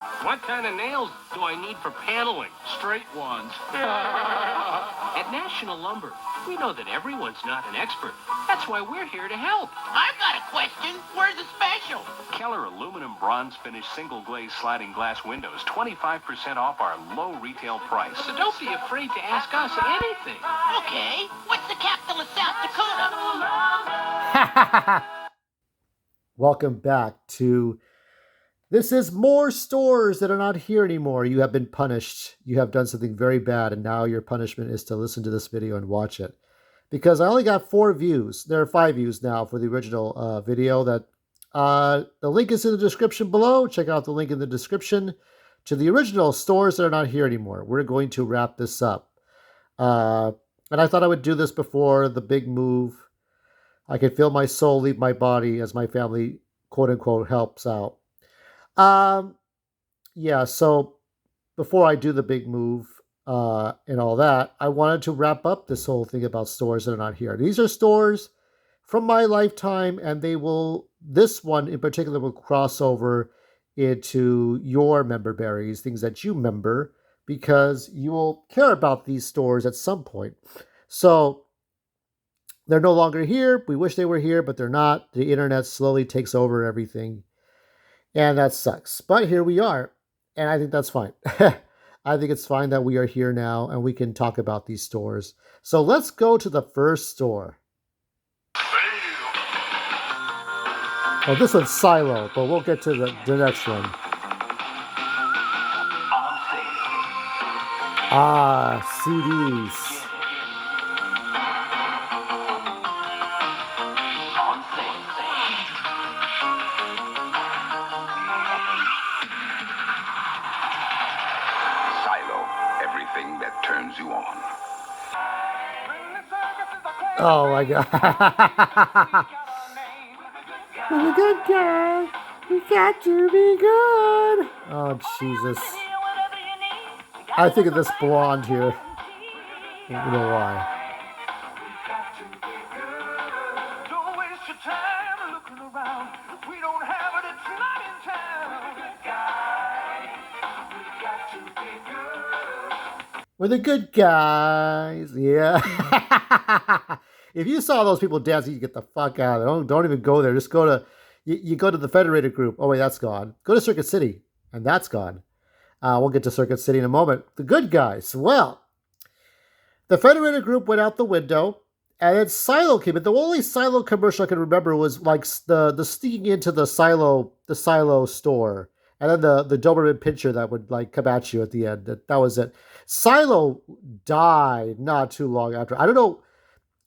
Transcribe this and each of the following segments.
What kind of nails do I need for paneling? Straight ones. At National Lumber, we know that everyone's not an expert. That's why we're here to help. I've got a question. Where's the special? Keller aluminum bronze finish single glaze sliding glass windows, 25% off our low retail price. So don't be afraid to ask us anything. Okay. What's the capital of South Dakota? Welcome back to This is More Stores That Are Not Here Anymore. You have been punished. You have done something very bad, and now your punishment is to listen to this video and watch it. Because I only got 4 views. There are 5 views now for the original video. The link is in the description below. Check out the link in the description to the original Stores That Are Not Here Anymore. We're going to wrap this up. And I thought I would do this before the big move. I can feel my soul leave my body as my family, quote unquote, helps out. Yeah, so before I do the big move and all that, I wanted to wrap up this whole thing about stores that are not here. These are stores from my lifetime, and this one in particular will cross over into your member berries, things that you member, because you will care about these stores at some point. So they're no longer here. We wish they were here, but they're not. The internet slowly takes over everything. And that sucks. But here we are. And I think that's fine. I think it's fine that we are here now and we can talk about these stores. So let's go to the first store. Oh, this one's Silo, but we'll get to the next one. CDs. Turns you on. Oh my God. We're the good guy. We got to be good. Oh, Jesus. I think of this blonde here. You know why. We're the good guys. Yeah. If you saw those people dancing, you get the fuck out of there. Don't even go there. Just go to, you go to the Federated Group. Oh, wait, that's gone. Go to Circuit City, and that's gone. We'll get to Circuit City in a moment. The good guys. Well, the Federated Group went out the window, and then Silo came in. The only Silo commercial I can remember was like the sneaking into the Silo store. And then the Doberman Pinscher that would like come at you at the end. That was it. Silo died not too long after. I don't know,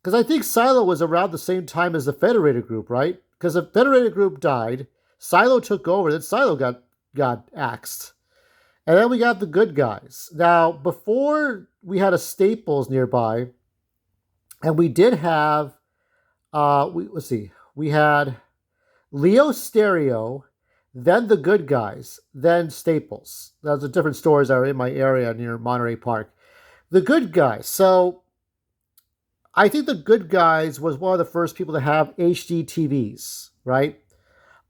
because I think Silo was around the same time as the Federated Group, right? Because the Federated Group died, Silo took over, then Silo got axed. And then we got the good guys. Now, before we had a Staples nearby, and we did have, we had Leo Stereo, then the good guys, then Staples. Those are different stores that are in my area near Monterey Park. The good guys. So I think the good guys was one of the first people to have HD TVs, right?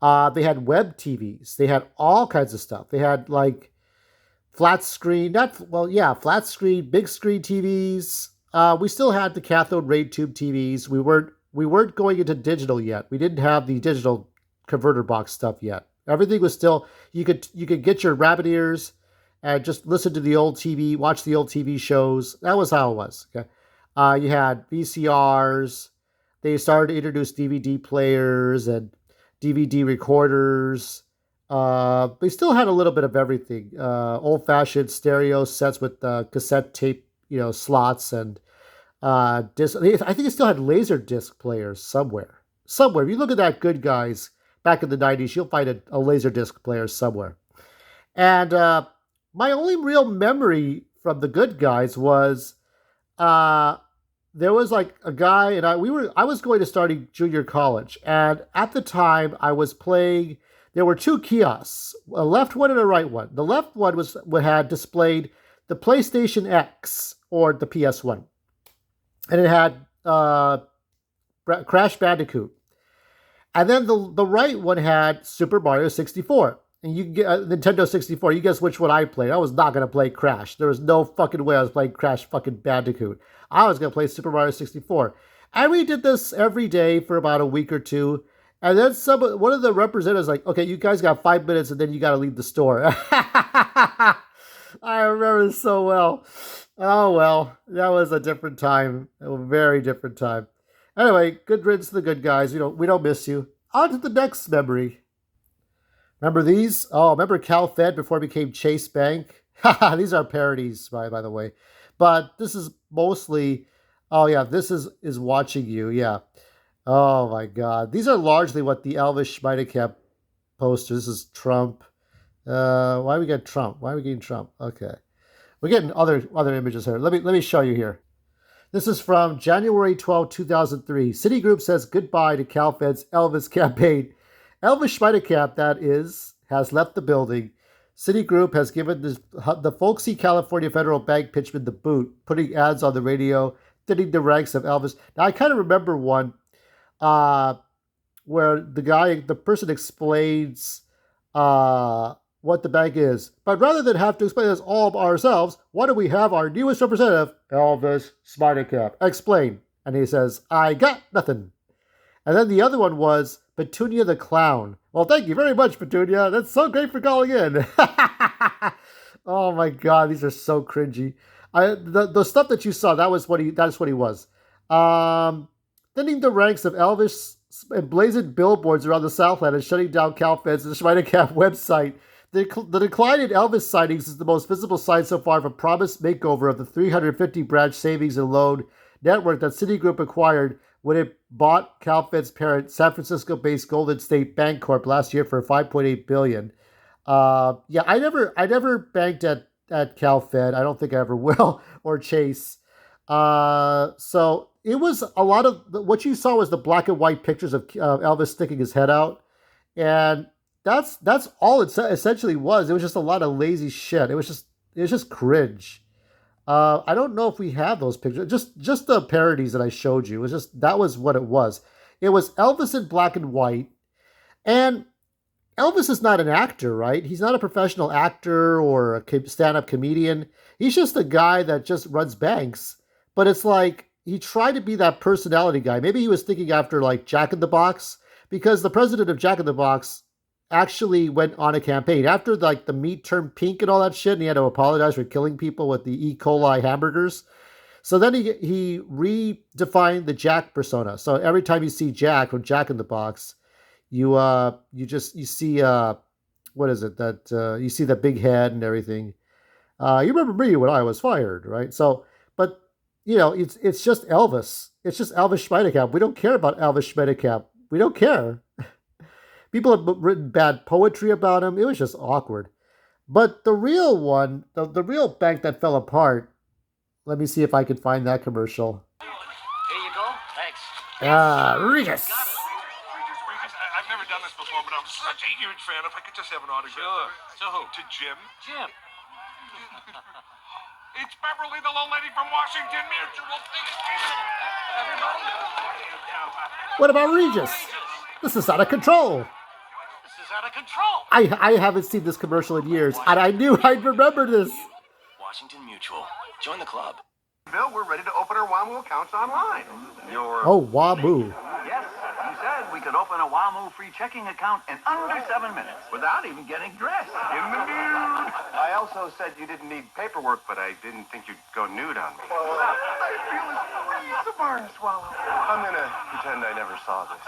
They had web TVs. They had all kinds of stuff. They had like flat screen, flat screen, big screen TVs. We still had the cathode ray tube TVs. We weren't going into digital yet. We didn't have the digital converter box stuff yet. Everything was still, you could get your rabbit ears and just listen to the old TV, watch the old TV shows. That was how it was. Okay, you had VCRs. They started to introduce DVD players and DVD recorders. They still had a little bit of everything. Old-fashioned stereo sets with cassette tape, slots and disc. I think it still had laser disc players somewhere. If you look at that good guys back in the 90s, you'll find a Laserdisc player somewhere. And my only real memory from the good guys was there was like a guy and I was going to start junior college. And at the time I was playing, there were 2 kiosks, a left one and a right one. The left one had displayed the PlayStation X or the PS1. And it had Crash Bandicoot. And then the right one had Super Mario 64. and you can get a Nintendo 64. You guess which one I played. I was not going to play Crash. There was no fucking way I was playing Crash fucking Bandicoot. I was going to play Super Mario 64. And we did this every day for about a week or two. And then one of the representatives like, okay, you guys got 5 minutes and then you got to leave the store. I remember this so well. Oh, well, that was a different time. A very different time. Anyway, good riddance to the good guys. We don't miss you. On to the next memory. Remember these? Oh, remember Cal Fed before it became Chase Bank? These are parodies, by the way. But this is mostly, oh yeah, this is Watching You, yeah. Oh my God. These are largely what the Elvis Schmeidecamp posters. This is Trump. Why we get Trump? Why are we getting Trump? Okay. We're getting other images here. Let me show you here. This is from January 12, 2003. Citigroup says goodbye to CalFed's Elvis campaign. Elvis Schmeidecamp, that is, has left the building. Citigroup has given the folksy California Federal Bank pitchman the boot, putting ads on the radio, thinning the ranks of Elvis. Now, I kind of remember one where the person explains what the bank is. But rather than have to explain this all ourselves, why don't we have our newest representative, Elvis Schmeidecamp, explain? And he says, I got nothing. And then the other one was Petunia the Clown. Well, thank you very much, Petunia. That's so great for calling in. Oh my God, these are so cringy. The stuff that you saw, that's what he was. Thinning the ranks of Elvis emblazoned billboards around the Southland and shutting down CalFed's and the Schmeidecamp website. The decline in Elvis sightings is the most visible sign so far of a promised makeover of the 350-branch savings and loan network that Citigroup acquired when it bought CalFed's parent, San Francisco-based Golden State Bancorp, last year for $5.8 billion. Yeah, I never banked at CalFed. I don't think I ever will, or Chase. So it was a lot of what you saw was the black and white pictures of Elvis sticking his head out, and that's all it essentially was. It was just a lot of lazy shit. It was just cringe. I don't know if we have those pictures. Just the parodies that I showed you. That was what it was. It was Elvis in black and white. And Elvis is not an actor, right? He's not a professional actor or a stand-up comedian. He's just a guy that just runs banks. But it's like he tried to be that personality guy. Maybe he was thinking after like Jack in the Box, because the president of Jack in the Box actually went on a campaign after like the meat turned pink and all that shit, and he had to apologize for killing people with the E. coli hamburgers. So then he redefined the Jack persona. So every time you see Jack from Jack in the Box, you see what is it that you see the big head and everything. You remember me when I was fired, right? So, but it's just Elvis. It's just Elvis Schmeidecamp. We don't care about Elvis Schmeidecamp. We don't care. People have written bad poetry about him. It was just awkward. But the real one, the real bank that fell apart, let me see if I can find that commercial. Here you go. Thanks. Regis. I've never done this before, but I'm such a huge fan. If I could just have an autograph. Sure. So who? To Jim. Jim. It's Beverly, the little lady from Washington Mutual. Everybody. What about Regis? This is out of control. This is out of control. I haven't seen this commercial in years, and I knew I'd remember this. Washington Mutual. Join the club. Bill, we're ready to open our WAMU accounts online. Oh, WAMU. Yes, he said we could open a WAMU free checking account in under 7 minutes without even getting dressed. In the nude. I also said you didn't need paperwork, but I didn't think you'd go nude on me. I feel as free as a barn swallow. I'm gonna pretend I never saw this.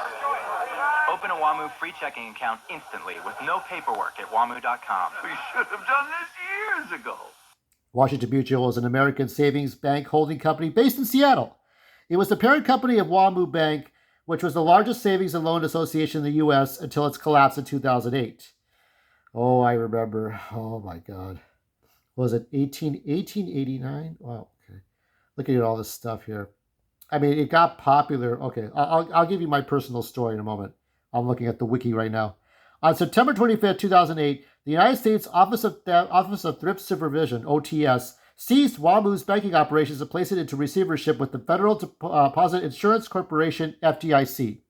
Open a WAMU free checking account instantly with no paperwork at WAMU.com. We should have done this years ago. Washington Mutual is an American savings bank holding company based in Seattle. It was the parent company of WAMU Bank, which was the largest savings and loan association in the U.S. until its collapse in 2008. Oh, I remember. Oh, my God. What was it 1889? Wow, okay. Looking at all this stuff here. I mean, it got popular. Okay, I'll give you my personal story in a moment. I'm looking at the wiki right now. On September 25th, 2008, the United States Office of Thrift Supervision, OTS, seized WAMU's banking operations and placed it into receivership with the Federal Deposit Insurance Corporation, FDIC.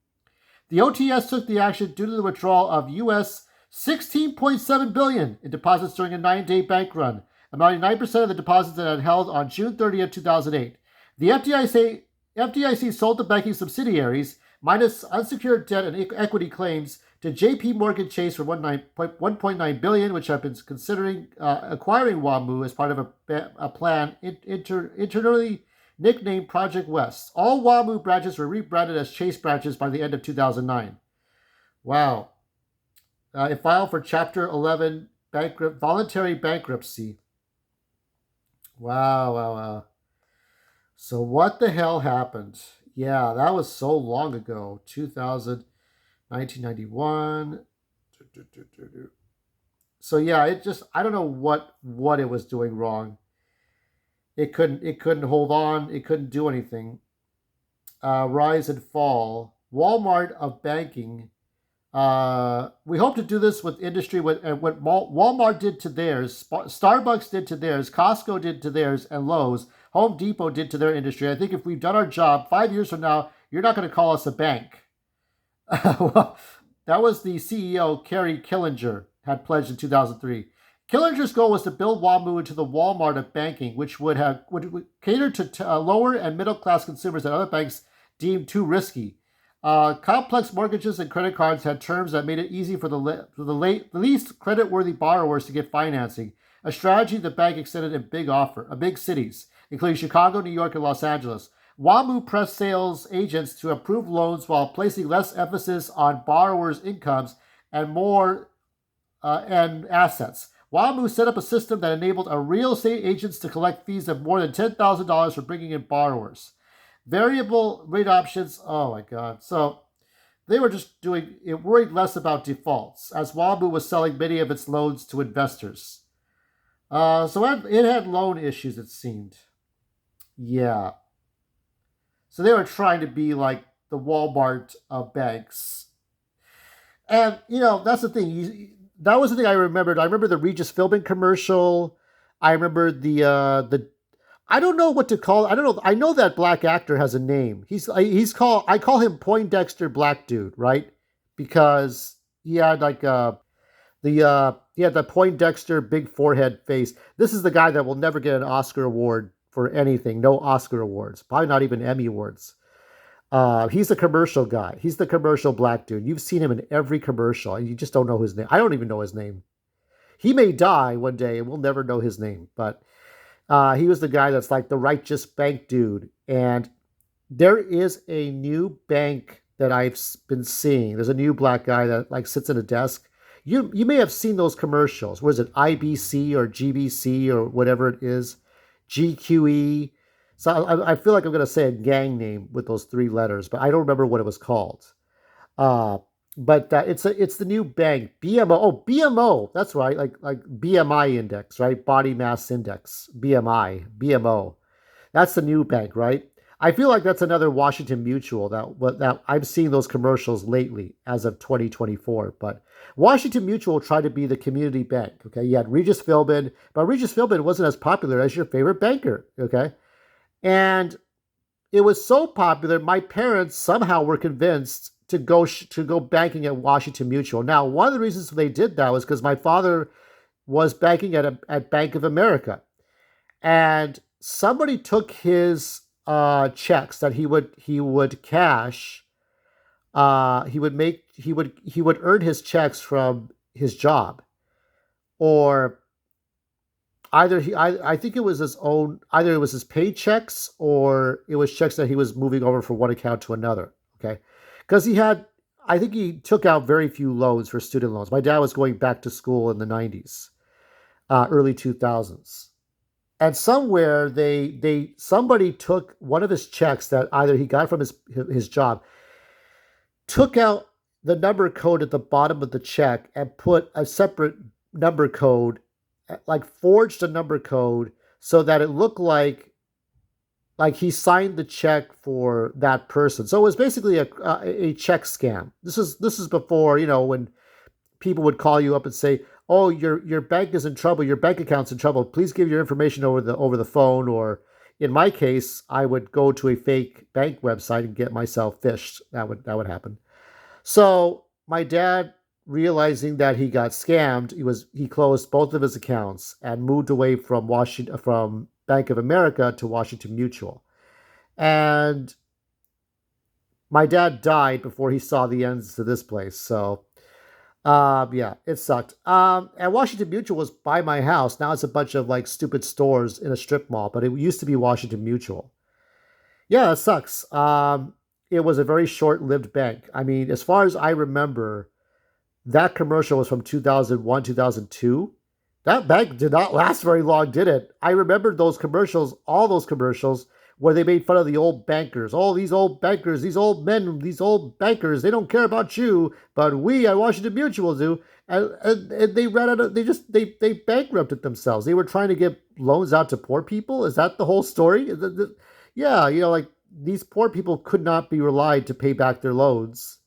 The OTS took the action due to the withdrawal of U.S. $16.7 billion in deposits during a 9-day bank run, amounting to 9% of the deposits that had held on June 30th, 2008. The FDIC sold the banking subsidiaries, minus unsecured debt and equity claims, to J.P. Morgan Chase for $1.9 billion, which have been considering acquiring WaMu as part of a plan internally nicknamed Project West. All WaMu branches were rebranded as Chase branches by the end of 2009. Wow. It filed for Chapter 11 voluntary bankruptcy. Wow. So what the hell happened? Yeah, that was so long ago. 1991. So yeah, I don't know what it was doing wrong. It couldn't hold on. It couldn't do anything. Rise and fall. Walmart of banking. We hope to do this with industry. What Walmart did to theirs, Starbucks did to theirs, Costco did to theirs, and Lowe's, Home Depot did to their industry. I think if we've done our job, 5 years from now, you're not going to call us a bank. Well, that was the CEO, Kerry Killinger, had pledged in 2003. Killinger's goal was to build WaMu into the Walmart of banking, which would cater to lower and middle class consumers that other banks deemed too risky. Complex mortgages and credit cards had terms that made it easy for the least credit-worthy borrowers to get financing, a strategy the bank extended in big cities, including Chicago, New York, and Los Angeles. WaMu pressed sales agents to approve loans while placing less emphasis on borrowers' incomes and more and assets. WaMu set up a system that enabled a real estate agents to collect fees of more than $10,000 for bringing in borrowers. Variable rate options, oh my God. So they were just worried less about defaults, as WaMu was selling many of its loans to investors. So it had loan issues, it seemed. Yeah. So they were trying to be like the Walmart of banks. And, that's the thing. That was the thing I remembered. I remember the Regis Philbin commercial. I remember the I don't know what to call it. I don't know. I know that black actor has a name. I call him Poindexter Black Dude, right? Because he had he had the Poindexter big forehead face. This is the guy that will never get an Oscar award for anything. No Oscar awards. Probably not even Emmy awards. He's the commercial guy. He's the commercial black dude. You've seen him in every commercial, and you just don't know his name. I don't even know his name. He may die one day, and we'll never know his name. But he was the guy that's like the righteous bank dude. And there is a new bank that I've been seeing. There's a new black guy that sits at a desk. You may have seen those commercials. What is it, IBC or GBC or whatever it is? GQE. So I feel like I'm going to say a gang name with those 3 letters, but I don't remember what it was called. But it's the new bank, BMO. Oh, BMO. That's right, like BMI index, right? Body mass index, BMO. That's the new bank, right? I feel like that's another Washington Mutual that I'm seeing those commercials lately as of 2024. But Washington Mutual tried to be the community bank. Okay, you had Regis Philbin, but Regis Philbin wasn't as popular as your favorite banker. Okay. And it was so popular, my parents somehow were convinced to go banking at Washington Mutual. Now, one of the reasons they did that was because my father was banking at Bank of America, and somebody took his checks that he would cash. He would earn his checks from his job, or I think it was his own, either it was his paychecks or it was checks that he was moving over from one account to another. Okay. Because I think he took out very few loans for student loans. My dad was going back to school in the 90s, early 2000s. And somewhere somebody took one of his checks that either he got from his job, took out the number code at the bottom of the check and put a separate number code, forged a number code so that it looked like he signed the check for that person. So it was basically a check scam. This is before, when people would call you up and say, "Oh, your bank is in trouble. Your bank account's in trouble. Please give your information over the phone." Or in my case, I would go to a fake bank website and get myself phished. That would happen. So my dad realizing that he got scammed, he closed both of his accounts and moved away from Bank of America to Washington Mutual. And my dad died before he saw the ends to this place. So, yeah, it sucked. And Washington Mutual was by my house. Now it's a bunch of like stupid stores in a strip mall, but it used to be Washington Mutual. Yeah, it sucks. It was a very short-lived bank. I mean, as far as I remember, that commercial was from 2001, 2002. That bank did not last very long, did it? I remember those commercials, all those commercials, where they made fun of the old bankers. Oh, these old bankers, these old men, these old bankers, they don't care about you, but we at Washington Mutual do. And they ran out of, they bankrupted themselves. They were trying to get loans out to poor people. Is that the whole story? Yeah, like these poor people could not be relied to pay back their loans.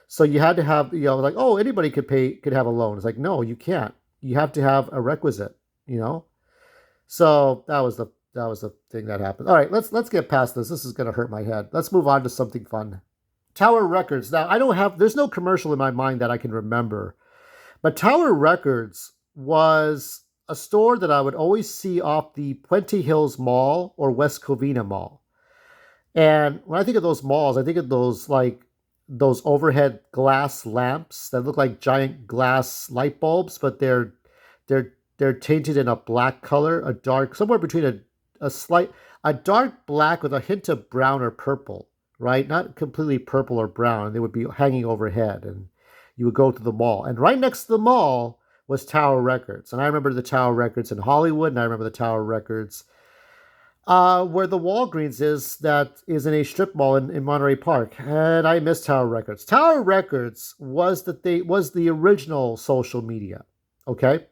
So you had to have, like, oh, anybody could have a loan. It's like, no, you can't. You have to have a requisite, So that was the thing that happened. All right, let's get past this. This is going to hurt my head. Let's move on to something fun. Tower Records. Now, there's no commercial in my mind that I can remember. But Tower Records was a store that I would always see off the Puente Hills Mall or West Covina Mall. And when I think of those malls, I think of those overhead glass lamps that look like giant glass light bulbs, but they're tinted in a black color, somewhere between a dark black with a hint of brown or purple, right? Not completely purple or brown. And they would be hanging overhead, and you would go to the mall. And right next to the mall was Tower Records. And I remember the Tower Records in Hollywood, and I remember the Tower Records where the Walgreens that is in a strip mall in Monterey Park. And I miss Tower Records. Tower Records was the original social media, okay?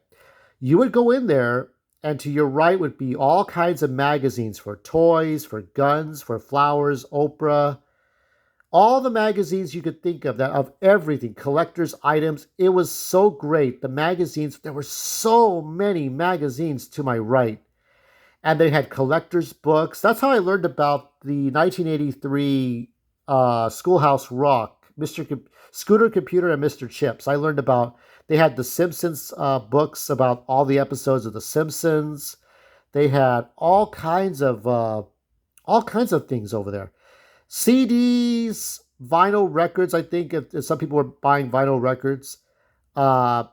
You would go in there, and to your right would be all kinds of magazines for toys, for guns, for flowers, Oprah, all the magazines you could think of everything, collector's items. It was so great. The magazines, there were so many magazines to my right. And they had collector's books. That's how I learned about the 1983 Schoolhouse Rock, Scooter Computer and Mr. Chips. I learned about, they had the Simpsons books about all the episodes of The Simpsons. They had all kinds of things over there. CDs, vinyl records. I think if some people were buying vinyl records, I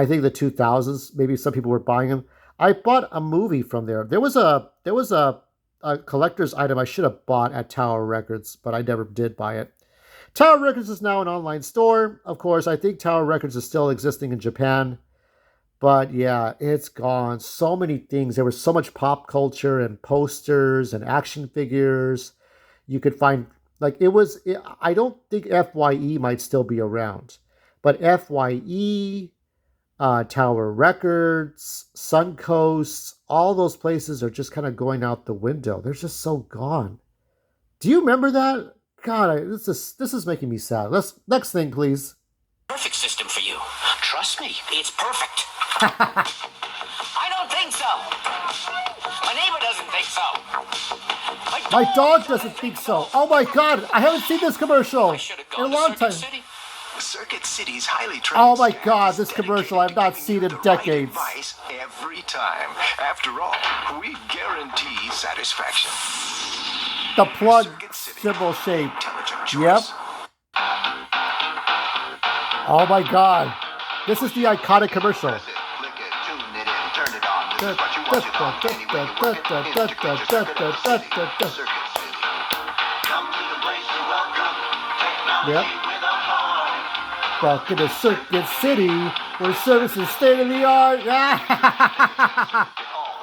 think the 2000s, maybe some people were buying them. I bought a movie from there. There was a collector's item I should have bought at Tower Records, but I never did buy it. Tower Records is now an online store. Of course, I think Tower Records is still existing in Japan. But yeah, it's gone. So many things. There was so much pop culture and posters and action figures. You could find, I don't think FYE might still be around. But FYE, Tower Records, Suncoast, all those places are just kind of going out the window. They're just so gone. Do you remember that? God, this is making me sad. Next thing, please. Perfect system for you. Trust me, it's perfect. I don't think so. My neighbor doesn't think so. My dog doesn't think so. Oh my God, I haven't seen this commercial in a long time. Circuit City's highly trained. Oh my God, this commercial I've not seen in decades. Advice every time. After all, we guarantee satisfaction. The plug symbol shape. Yep. Oh my God, this is the iconic commercial. Yep. Welcome to Circuit City, where service is state of the art. All the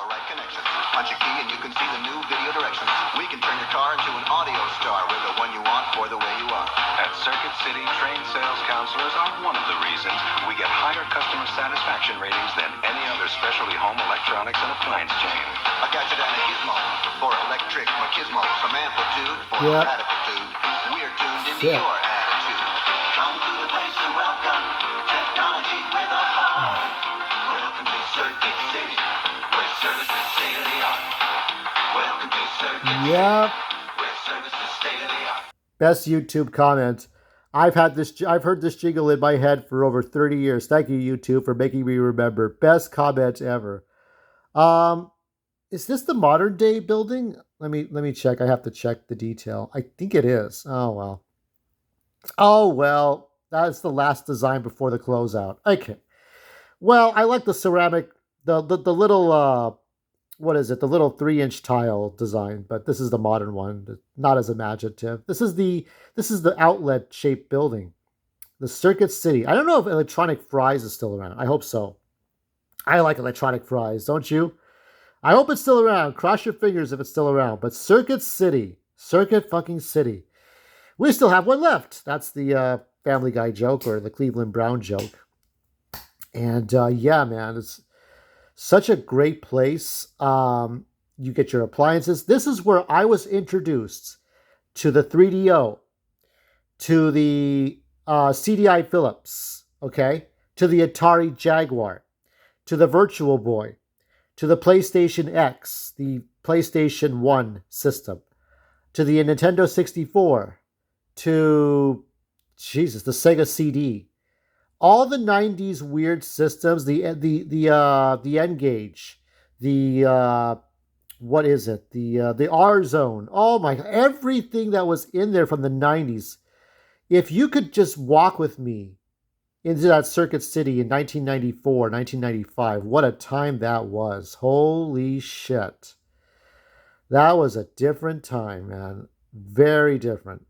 right connections. Punch a key and you can see the new video directions. We can turn your car into an audio star with the one you want for the way you are. At Circuit City, trained sales counselors are one of the reasons we get higher customer satisfaction ratings than any other specialty home electronics and appliance chain. A gadget and a gizmo for electric machismo. Some amplitude for attitude. We're tuned into your attitude. Come to the place to welcome technology with a heart. Welcome to Circuit City, where service is state of the art. Welcome to Circuit City, where service is state of the art. Best YouTube comment. I've heard this jingle in my head for over 30 years. Thank you, YouTube, for making me remember. Best comment ever. Is this the modern day building? Let me check. I have to check the detail. I think it is. Oh well. Oh well. That's the last design before the closeout. Okay. Well, I like the ceramic, the little what is it? The little 3-inch tile design, but this is the modern one. Not as imaginative. This is the outlet shaped building. The Circuit City. I don't know if Electronic Fries is still around. I hope so. I like Electronic Fries, don't you? I hope it's still around. Cross your fingers if it's still around. But Circuit City. Circuit fucking City. We still have one left. That's the Family Guy joke or the Cleveland Brown joke. And yeah, man, it's such a great place. You get your appliances. This is where I was introduced to the 3DO, to the CDI Philips, okay, to the Atari Jaguar, to the Virtual Boy, to the PlayStation X, the PlayStation 1 system, to the Nintendo 64, to, Jesus, the Sega CD. All the 90s weird systems, the N-Gage, what is it? The R-Zone. Oh my, everything that was in there from the 90s. If you could just walk with me into that Circuit City in 1994, 1995, what a time that was. Holy shit. That was a different time, man. Very different.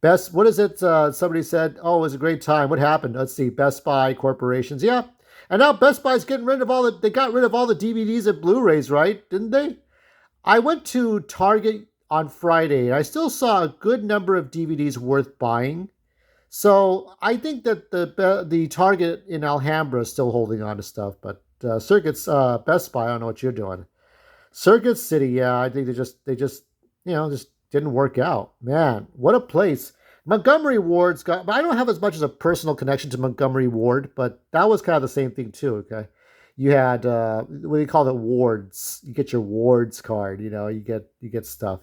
Best, what is it? Somebody said, oh, it was a great time. What happened? Let's see. Best Buy corporations. Yeah. And now Best Buy's getting rid of they got rid of all the DVDs and Blu-rays, right? Didn't they? I went to Target on Friday and I still saw a good number of DVDs worth buying. So I think that the Target in Alhambra is still holding on to stuff, but Circuits, Best Buy, I don't know what you're doing. Circuit City, yeah, I think they just just didn't work out. Man, what a place. Montgomery Ward's got, but I don't have as much as a personal connection to Montgomery Ward, but that was kind of the same thing too, okay? You had, what do you call it, wards. You get your wards card, you get stuff.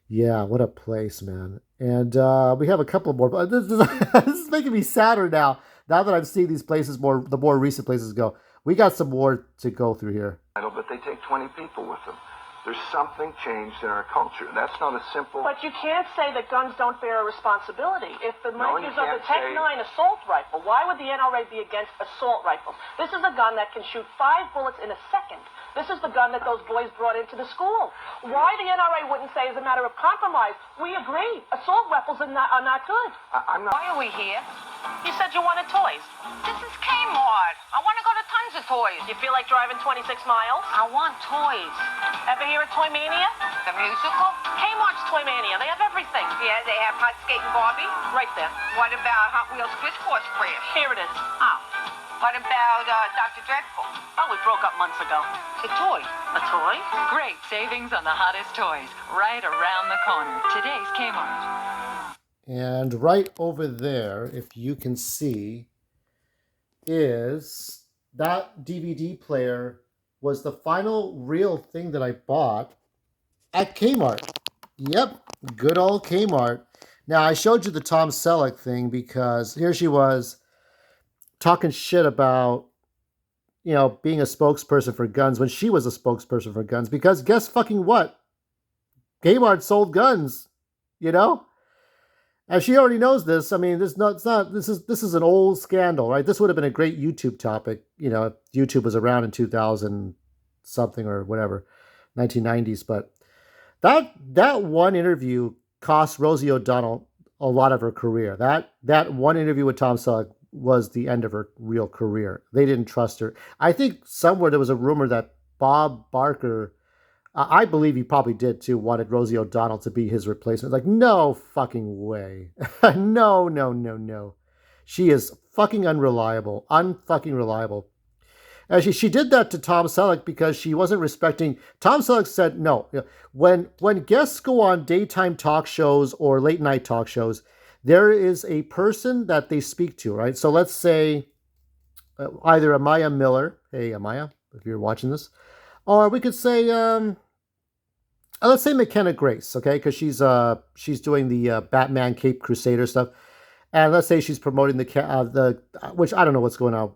Yeah, what a place, man. And we have a couple more, but this is making me sadder now that I'm seeing these places the more recent places go. We got some more to go through here. But they take 20 people with them. There's something changed in our culture. That's not a simple... But you can't say that guns don't bear a responsibility. If the No, makers you of the can't Tech-9 assault rifle, why would the NRA be against assault rifles? This is a gun that can shoot 5 bullets in a second. This is the gun that those boys brought into the school. Why the NRA wouldn't say, as a matter of compromise, we agree, assault rifles are not good. I'm not... Why are we here? You said you wanted toys. This is Kmart. I want to go to tons of toys. You feel like driving 26 miles? I want toys. Ever hear of Toy Mania? The musical? Kmart's Toy Mania. They have everything. Yeah, they have Hot Skating Barbie. Right there. What about Hot Wheels Squish Force Crash? Here it is. Oh. What about Dr. Dreadful? Oh, we broke up months ago. The toy. A toy? Great savings on the hottest toys right around the corner. Today's Kmart. And right over there, if you can see, is that DVD player was the final real thing that I bought at Kmart. Yep, good old Kmart. Now, I showed you the Tom Selleck thing because here she was talking shit about, being a spokesperson for guns when she was a spokesperson for guns. Because guess fucking what? Kmart sold guns, And she already knows this. I mean, this is an old scandal, right? This would have been a great YouTube topic, if YouTube was around in 2000 something or whatever, 1990s. But that one interview cost Rosie O'Donnell a lot of her career. That one interview with Tom Selleck was the end of her real career. They didn't trust her. I think somewhere there was a rumor that Bob Barker, I believe he probably did too, wanted Rosie O'Donnell to be his replacement. Like, no fucking way. No. She is fucking unreliable. Unfucking reliable. And she did that to Tom Selleck because she wasn't respecting... Tom Selleck said no. When guests go on daytime talk shows or late night talk shows, there is a person that they speak to, right? So let's say either Amaya Miller. Hey, Amaya, if you're watching this. Or we could say... let's say McKenna Grace, okay, because she's doing the Batman Cape Crusader stuff, and let's say she's promoting the which I don't know what's going on.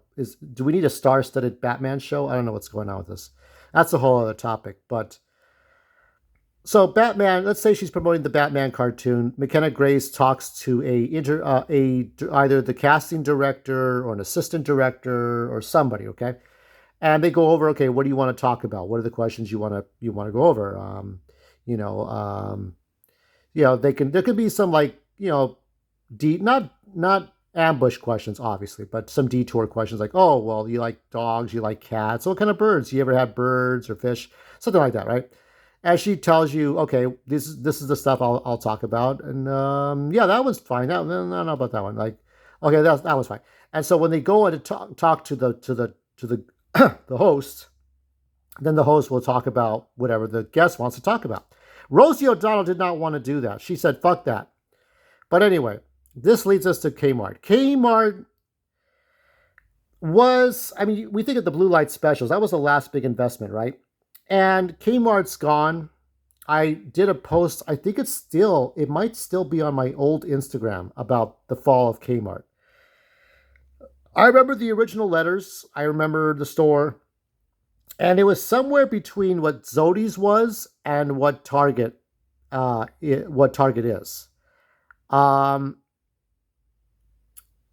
Do we need a star-studded Batman show? I don't know what's going on with this. That's a whole other topic. But so Batman, let's say she's promoting the Batman cartoon. McKenna Grace talks to either the casting director or an assistant director or somebody, okay, and they go over, okay, what do you want to talk about? What are the questions you want to go over? There could be some like not ambush questions, obviously, but some detour questions like, oh, well, you like dogs, you like cats, what kind of birds? You ever have birds or fish? Something like that, right? As she tells you, okay, this is the stuff I'll talk about, and that was fine. I don't know about that one. Like, okay, that was fine. And so when they go in to talk to the the host, then the host will talk about whatever the guest wants to talk about. Rosie O'Donnell did not want to do that. She said, fuck that. But anyway, this leads us to Kmart. Kmart was, we think of the blue light specials. That was the last big investment, right? And Kmart's gone. I did a post, I think it might still be on my old Instagram about the fall of Kmart. I remember the original letters. I remember the store. And it was somewhere between what Zodi's was and what Target is.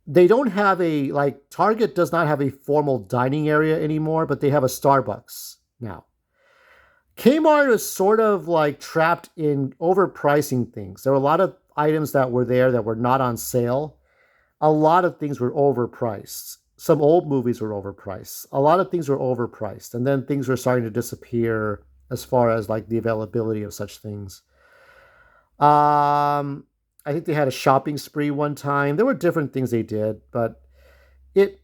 They don't have Target does not have a formal dining area anymore, but they have a Starbucks now. Kmart is sort of like trapped in overpricing things. There were a lot of items that were there that were not on sale. A lot of things were overpriced. Some old movies were overpriced. A lot of things were overpriced. And then things were starting to disappear as far as like the availability of such things. I think they had a shopping spree one time. There were different things they did, but that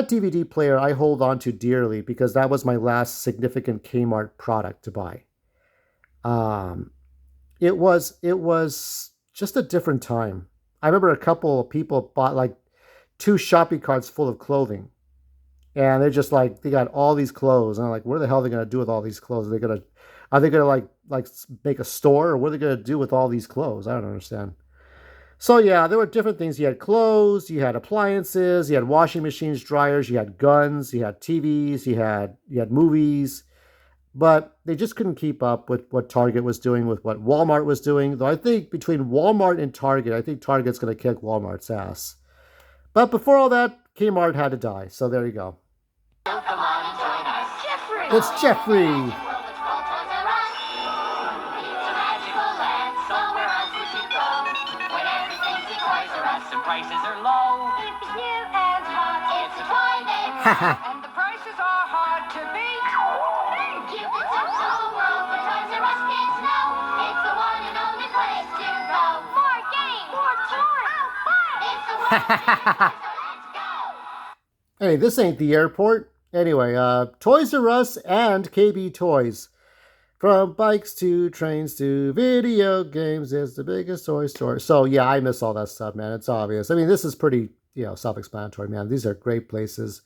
DVD player I hold on to dearly because that was my last significant Kmart product to buy. It was just a different time. I remember a couple of people bought like 2 shopping carts full of clothing. And they're just like, they got all these clothes. And I'm like, what the hell are they going to do with all these clothes? Are they going to like make a store? Or what are they going to do with all these clothes? I don't understand. So yeah, there were different things. You had clothes, you had appliances, you had washing machines, dryers, you had guns, you had TVs, you had movies. But they just couldn't keep up with what Target was doing, with what Walmart was doing. Though I think between Walmart and Target, I think Target's going to kick Walmart's ass. But before all that, Kmart had to die. So there you go. It's Jeffrey. And the prices are hard to beat. Cupid's Upsole World where Toys R Us kids know it's the one and only place to go. More games, more toys. Oh, fun! It's the one and only place, so let's go. Hey, this ain't the airport. Anyway, Toys R Us and KB Toys. From bikes to trains to video games, it's the biggest toy store. So yeah, I miss all that stuff, man. It's obvious. This is pretty, self-explanatory, man. These are great places.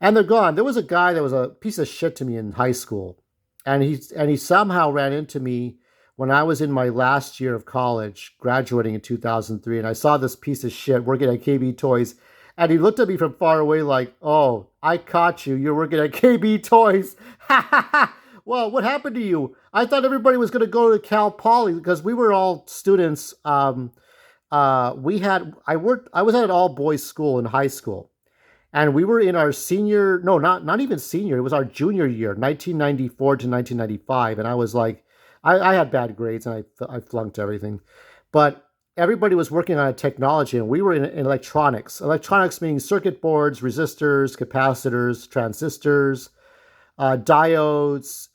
And they're gone. There was a guy that was a piece of shit to me in high school. And he somehow ran into me when I was in my last year of college, graduating in 2003. And I saw this piece of shit working at KB Toys. And he looked at me from far away like, oh, I caught you. You're working at KB Toys. Ha ha ha. Well, what happened to you? I thought everybody was going to go to Cal Poly because we were all students. I was at an all boys school in high school. And we were in our senior, no, not even senior. It was our junior year, 1994 to 1995. And I was like, I had bad grades and I flunked everything. But everybody was working on technology and we were in electronics. Electronics meaning circuit boards, resistors, capacitors, transistors, diodes,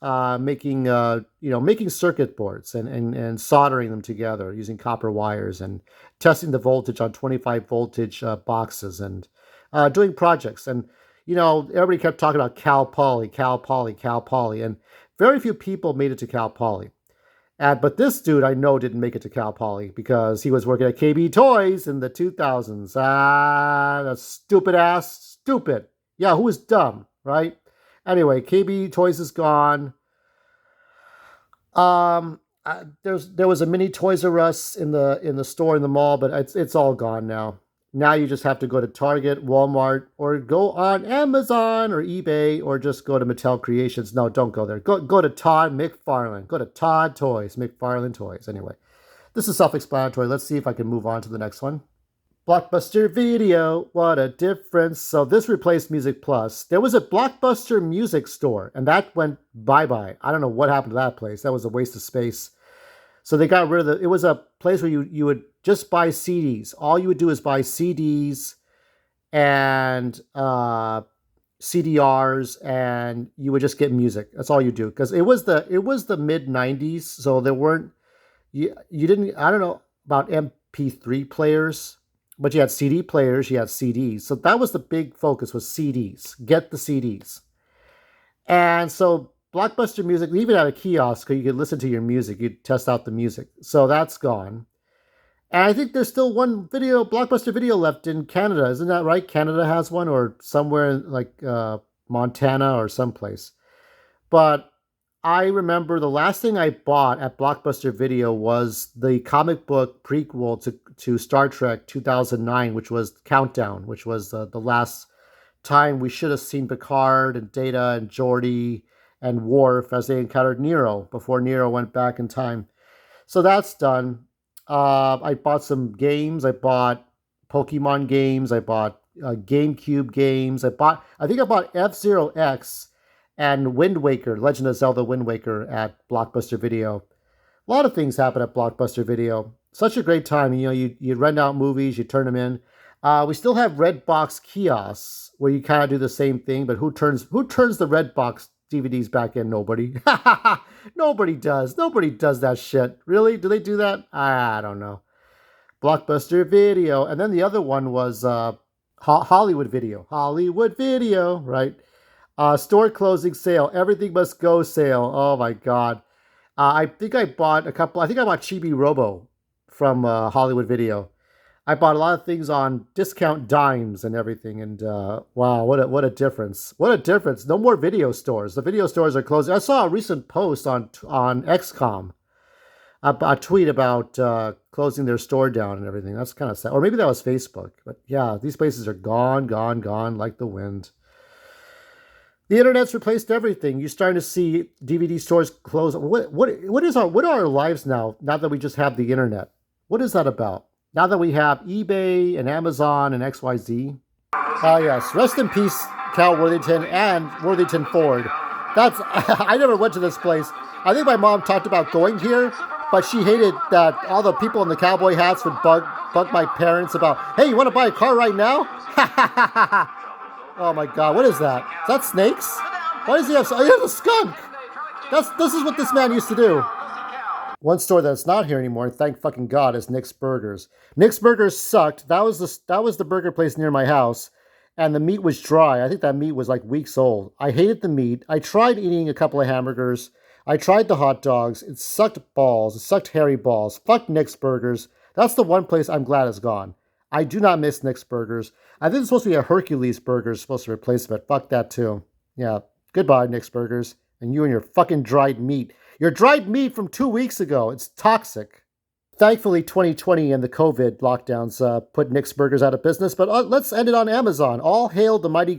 making circuit boards and soldering them together using copper wires and testing the voltage on 25 voltage boxes and doing projects. And, everybody kept talking about Cal Poly. And very few people made it to Cal Poly. But this dude I know didn't make it to Cal Poly because he was working at KB Toys in the 2000s. That's stupid. Yeah, who is dumb, right? Anyway, KB Toys is gone. There was a mini Toys R Us in the store in the mall, but it's all gone now. Now you just have to go to Target, Walmart, or go on Amazon or eBay, or just go to Mattel Creations. No, don't go there. Go to Todd McFarlane. Go to Todd Toys, McFarlane Toys. Anyway, this is self-explanatory. Let's see if I can move on to the next one. Blockbuster Video, what a difference. So this replaced Music Plus. There was a Blockbuster Music store, and that went bye-bye. I don't know what happened to that place. That was a waste of space. So they got rid of it was a place where you would just buy CDs. All you would do is buy CDs and CDRs, and you would just get music. That's all you do. Because it was the mid-90s, so there weren't, you didn't, I don't know about MP3 players, but you had CD players, you had CDs. So that was the big focus, was CDs. Get the CDs. And so Blockbuster Music, they even had a kiosk so you could listen to your music. You'd test out the music. So that's gone. And I think there's still one Blockbuster Video left in Canada. Isn't that right? Canada has one, or somewhere in like Montana or someplace. But I remember the last thing I bought at Blockbuster Video was the comic book prequel to Star Trek 2009, which was Countdown, which was the last time we should have seen Picard and Data and Geordi and Worf as they encountered Nero before Nero went back in time. So that's done. I bought some games. I bought Pokemon games. I bought GameCube games. I think I bought F-Zero X and Wind Waker, Legend of Zelda Wind Waker at Blockbuster Video. A lot of things happen at Blockbuster Video. Such a great time. You know, you rent out movies, you turn them in. We still have Redbox kiosks where you kind of do the same thing, but who turns the Redbox DVDs back in? Nobody. Nobody does. Nobody does that shit. Really? Do they do that? I don't know. Blockbuster Video. And then the other one was Hollywood Video. Hollywood Video, right? Store closing sale. Everything must go sale. Oh my God. I think I bought Chibi Robo from Hollywood Video. I bought a lot of things on discount dimes and everything, and wow, what a difference! What a difference! No more video stores. The video stores are closing. I saw a recent post on XCOM, a tweet about closing their store down and everything. That's kind of sad. Or maybe that was Facebook. But yeah, these places are gone like the wind. The internet's replaced everything. You're starting to see DVD stores close. What are our lives now that we just have the internet? What is that about? Now that we have eBay and Amazon and XYZ. Yes. Rest in peace, Cal Worthington and Worthington Ford. I never went to this place. I think my mom talked about going here, but she hated that all the people in the cowboy hats would bug my parents about, hey, you want to buy a car right now? Oh my God, what is that? Is that snakes? Why does he have... Oh, he has a skunk! This is what this man used to do. One store that's not here anymore, thank fucking God, is Nick's Burgers. Nick's Burgers sucked. That was the burger place near my house, and the meat was dry. I think that meat was like weeks old. I hated the meat. I tried eating a couple of hamburgers. I tried the hot dogs. It sucked balls. It sucked hairy balls. Fuck Nick's Burgers. That's the one place I'm glad is gone. I do not miss Nick's Burgers. I think it's supposed to be a Hercules Burger supposed to replace it, but fuck that too. Yeah, goodbye, Nick's Burgers. And you and your fucking dried meat. Your dried meat from 2 weeks ago. It's toxic. Thankfully, 2020 and the COVID lockdowns put Nick's Burgers out of business, but let's end it on Amazon. All hail the mighty God.